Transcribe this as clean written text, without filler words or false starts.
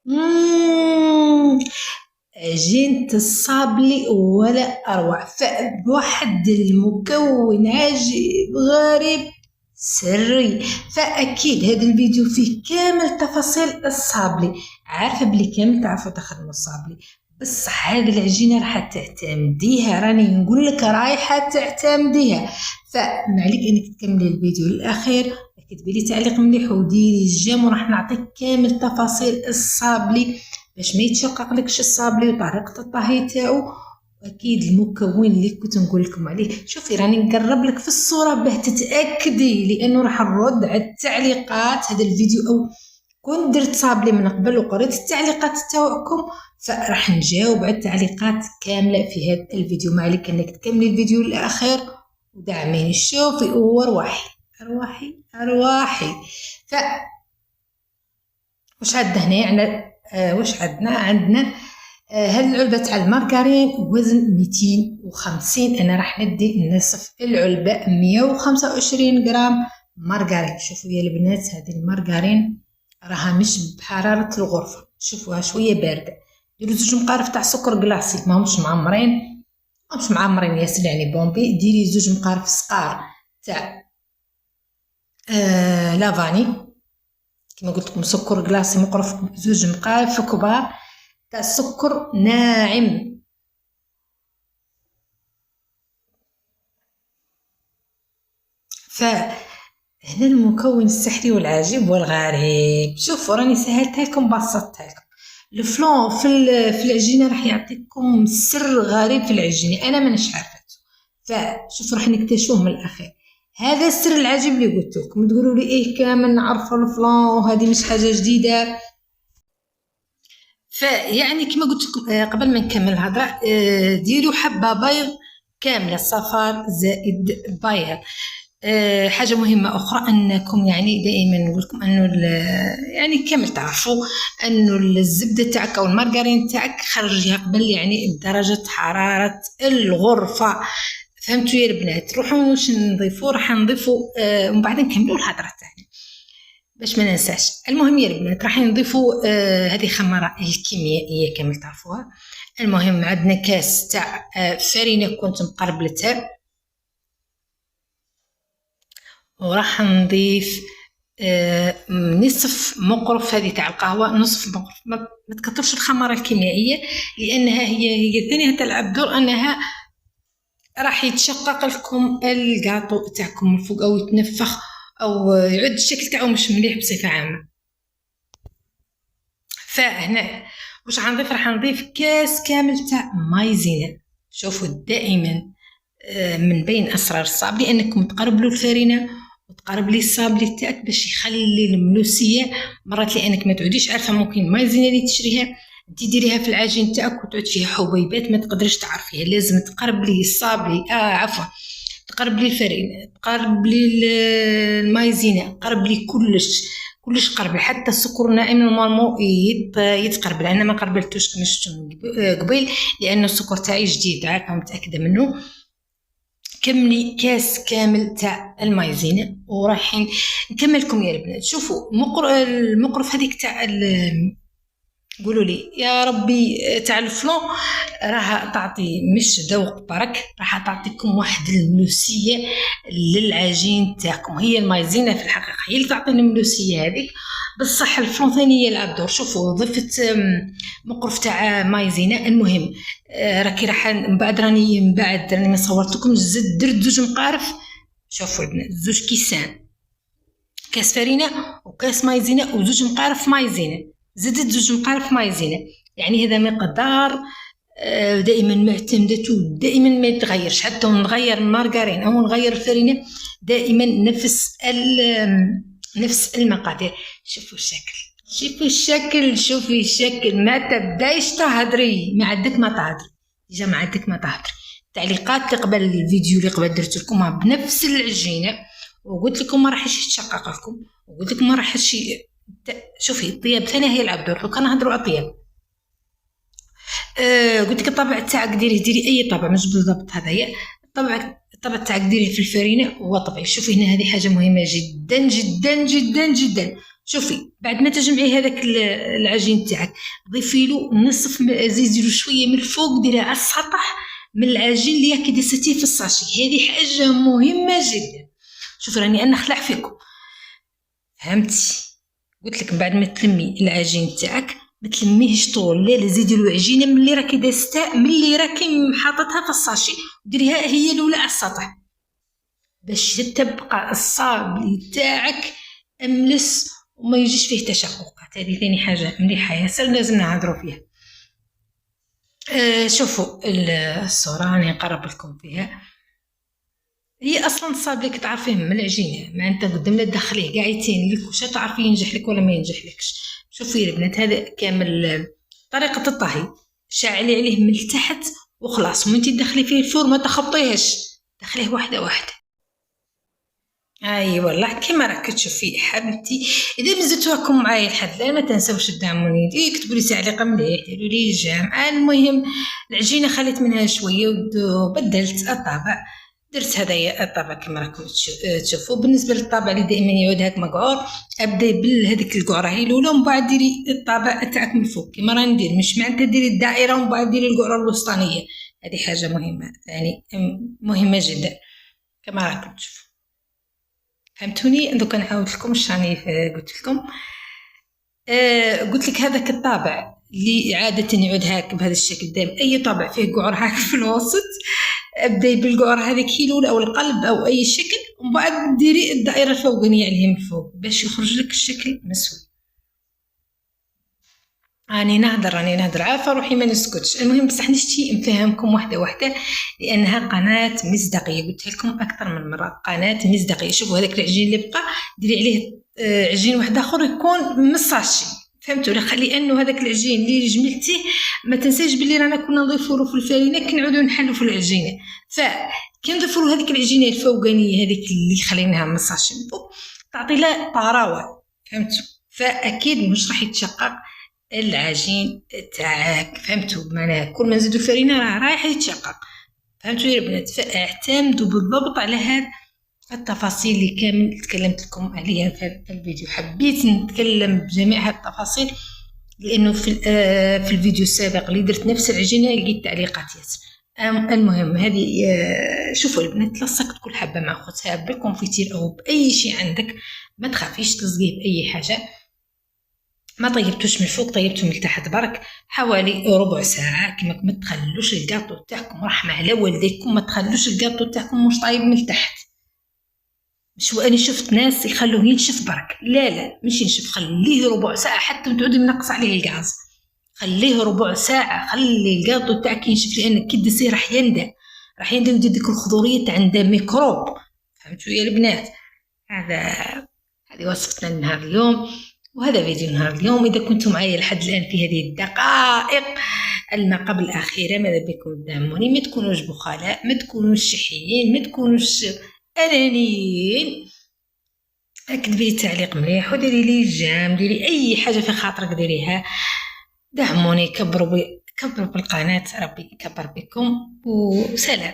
مم. عجينة الصابلي ولا أروع، فبواحد المكون عجيب غريب سري. فأكيد هذا الفيديو فيه كامل تفاصيل الصابلي. عارفة بلي كامل تعرفوا تخدموا الصابلي، بصح هذه العجينة راح تعتمديها، راني نقول لك رايحة تعتمديها. فمعليك انك تكملي الفيديو للأخير، كتبي لي تعليق مليح وديري الجيم، وراح نعطيك كامل تفاصيل الصابلي باش ما يتشقق لكش الصابلي وطريقة الطهي تاعو، واكيد المكون اللي كنت نقول لكم عليه. شوفي راني نقرب لك في الصورة باه تتأكدي، لانه راح نرد على التعليقات. هذا الفيديو او كنت درت صابلي من قبل وقريت التعليقات تاعكم، فراح نجاوب على التعليقات كاملة في هذا الفيديو. ما عليك انك تكملي الفيديو للاخير ودعميني. شوفي وارواحي ارواحي ارواحي. ف وش عندنا هنا يعني وش عندنا هاد العلبة تاع المارغرين وزن 250. انا راح ندي نصف العلبة 125 غرام مارغرين. شوفوا يا البنات هذه المارغرين راها مش بحرارة الغرفة، شوفوها شوية باردة. ديروا 2 مقارف تاع سكر كلاصي ماهمش معمرين، ماهمش معمرين ياسر يعني بومبي. ديري 2 مقارف صغار تاع لافاني كما قلت لكم، سكر كلاصي مقرف 2 مقارف كبار تاع سكر ناعم. فهنا المكون السحري والعجيب والغريب. شوفوا راني سهلتها لكم بسطتها لكم. الفلون في العجينه راح يعطيكم سر غريب في العجينه انا مانيش عارفته، فشوفوا راح نكتشفوه من الاخير. هذا السر العجيب اللي قلت لكم، تقولوا لي ايه كامل نعرفوا الفلان وهذه مش حاجه جديده. فيعني كما قلت لكم قبل ما نكمل الهضره، ديروا حبه بيض كامله صفار زائد بيض. حاجه مهمه اخرى انكم يعني دائما نقول لكم انه يعني كامل تعرفوا انه الزبده تاعك او المارغرين تاعك خرجيها قبل يعني درجه حراره الغرفه. فهمتوا يا البنات؟ روحوا واش نضيفوا، راح نضيفوا ومن بعد نكملوا الهضره تاعنا باش ما ننساش. المهم يا البنات راح نضيفوا هذه خماره الكيميائيه كامل تعرفوها. المهم عندنا كاس تاع فرينه كنت مقربلتها، وراح نضيف نصف مقرف هذه تاع القهوه، نصف مقرف. ما تكثرش الخماره الكيميائيه لانها هي ثاني تلعب دور انها راح يتشقق لكم الكاطو تاعكم من فوق او يتنفخ او يعود الشكل تاعو مش مليح بصفه عامه. فهنا واش غنضيف؟ راح نضيف كاس كامل تاع مايزينا. شوفوا دائما من بين اسرار الصابلي انكم تقربلوا الفرينه وتقرب لي الصابلي تاعك باش يخلي الملوسيه. مرات لانك ما تعوديش عارفه ممكن المايزينا اللي تشريها انت ديريها في العجين تاعك وتعود فيها حبيبات ما تقدرش تعرفيها. لازم تقرب لي الصابلي عفوا تقرب لي الفرينه، تقرب لي المايزينا، قرب لي كلش قرب، حتى السكر الناعم نورمالمون يتقرب. انا ما قربلتوش كما شفتوا قبيل لانه السكر تاعي جديد عارفه متاكده منه. كملي كاس كامل تاع المايزينا ورايحين نكمل لكم يا البنات. شوفوا المقرف هذيك تاع قولوا لي يا ربي تاع الفلون راح تعطي مش ذوق برك، راح تعطيكم واحد الملوسيه للعجين تاعكم. هي المايزينا في الحقيقه هي اللي تعطينا الملوسيه هذيك، بصح الفلون ثاني يلعب دور. شوفوا ضفت مقرف تاع مايزينا. المهم راكي راح من بعد راني ما صورت لكم درت 2 مقارف. شوفوا البنات 2 كيسان، كاس فرينه وكاس مايزينا و2 مقارف مايزينا، زدت 2 مقارف مايزينا. يعني هذا مقدار دائما معتمدته دائما ما يتغيرش، حتى نغير المارغرين او نغير الفرينه دائما نفس المقادير. شوفوا الشكل شوفي الشكل ما تبدايش تهضري ما عندك ما تهضري يا جماعه، عندك ما تهضري. التعليقات اللي قبل الفيديو اللي قبل درت لكمها بنفس العجينه وقلت لكم ما راحش يتشقق لكم وقلت لكم ما راحش شوفي الطياب ثاني هي يلعب دور. لو كان نهضروا على الطياب قلت لك الطبع تاعك ديري اي طبع مش بالضبط هذايا الطبع تاعك ديريه في الفرينه هو طبيعي. شوفي هنا هذه حاجه مهمه جدا جدا جدا جدا. شوفي بعد ما تجمعي هذاك العجين تاعك ضيفي له نصف زيدي له شويه من الفوق، ديريها على السطح من العجين اللي راكي دسيتيه في الساشي. هذه حاجه مهمه جدا. شوفي راني انا خلع فيكم، فهمتي؟ قلت لك بعد ما تلمي العجين تاعك ما تلميهش طول، لا زيدي له عجينه من اللي راكي داستها، من اللي راكي حاطتها في الساشي، وديريها هي الاولى على السطح باش تبقى الصابلي تاعك املس وما يجيش فيه تشققات. هذه ثاني حاجه مليحه ياسر لازم نهضروا فيها. شوفوا الصوره راني نقرب لكم فيها. هي اصلا الصابلي كتعرفيه من العجينه، ما انت قدام لا تدخليه كاع يتين لك واش تعرفي ينجح لك ولا ما ينجح لكش. شوفي البنات هذا كامل طريقه الطهي، شعلي عليه من التحت وخلاص، وانت تدخلي فيه الفرن ما تخبطيهش، دخليه واحده واحده. اي والله كيما راك تشوفي حبيبتي. اذا مزتوكم معايا لحد الان ما تنساوش تدعموني، اكتبوا لي تعليق مليح، ديروا لي جيم. المهم العجينه خليت منها شويه وبدلت الطابع، درت هذايا الطابع كما راكم تشوفوا. بالنسبه للطابع اللي دائما يعود هاك مقعور، ابداي بهذيك القعره هي الاولى ومن بعد ديري الطابع تاعك من فوق كما راني ندير، مش معناتها ديري الدائره ومن بعد ديري القعره الوسطانيه. هذه حاجه مهمه يعني مهمه جدا كما راكم تشوفوا. فهمتوني؟ دوكا نعاود لكم واش راني قلت لكم. قلت لك هذاك الطابع اللي عاده يعود هاك بهذا الشكل، دائما اي طابع فيه قعر هاك في الوسط ابداي بالقعر هذيك هي الاولى او القلب او اي شكل، ومن بعد ديري الدائره الفوقانيه عليه من فوق باش يخرج لك الشكل مسوي. راني نهضر عارفه روحي ما نسكتش. المهم بصح نشتي نفهمكم واحده واحده لانها قناه مصداقيه، قلت لكم اكثر من مره قناه مصداقيه. شوفوا هذاك العجين اللي بقى ديري عليه عجين واحد اخر يكون مصاشي، فهمتوا؟ لانه هذاك العجين اللي جملتيه ما تنساش بلي رانا كنا نضيفوا له في الفرينه كنعودوا نحلوا في العجينه، فكي نضيفوا له هذيك العجينه الفوقانيه هذيك اللي خليناها مصاشي من فوق تعطي له طراوه، فهمتوا؟ فاكيد مش راح يتشقق العجين تاعك، فهمتوا؟ بمعنى كل ما نزيدوا الفرينه راه رايح يتشقق، فهمتوا يا بنات؟ فاعتمدوا بالضبط على هذه التفاصيل اللي كامل تكلمت لكم عليها في الفيديو. حبيت نتكلم بجميع هذه التفاصيل لانه في الفيديو السابق اللي درت نفس العجينه لقيت تعليقات ياسر. المهم هذه شوفوا البنات، لصقت كل حبه مع خوتها بالكونفيتير او باي شيء عندك، ما تخافيش تلصقيه باي حاجه. ما طيبتوش من فوق، طيبتو من تحت برك حوالي ربع ساعه. كما ما تخلوش الكاطو تاعكم رحمه على والديكم، ما تخلوش الكاطو تاعكم مش طايب من تحت. مش انا شفت ناس يخلوه ينشف برك، لا مش ينشف، خليه ربع ساعه حتى تعودي منقص عليه الغاز، خليه ربع ساعه، خلي الكاطو تاعك ينشف لان كي دسيه راح يندى ويدير ديك الخضوريه تاع عنده ميكروب، فهمتوا يا البنات؟ هذه وصفتنا لنهار اليوم، وهذا فيديو نهار اليوم. إذا كنتم معايا لحد الآن في هذه الدقائق ما قبل الأخيرة ماذا بكم تدعموني، ما تكونوش بخلاء، ما تكونوش شحيين، ما تكونوش أنانيين. اكتبي لي تعليق مليح وديري لي جام، ديري أي حاجة في خاطرك ديريها، دعموني، كبروا بالقناة، ربي يكبر بكم، وسلام.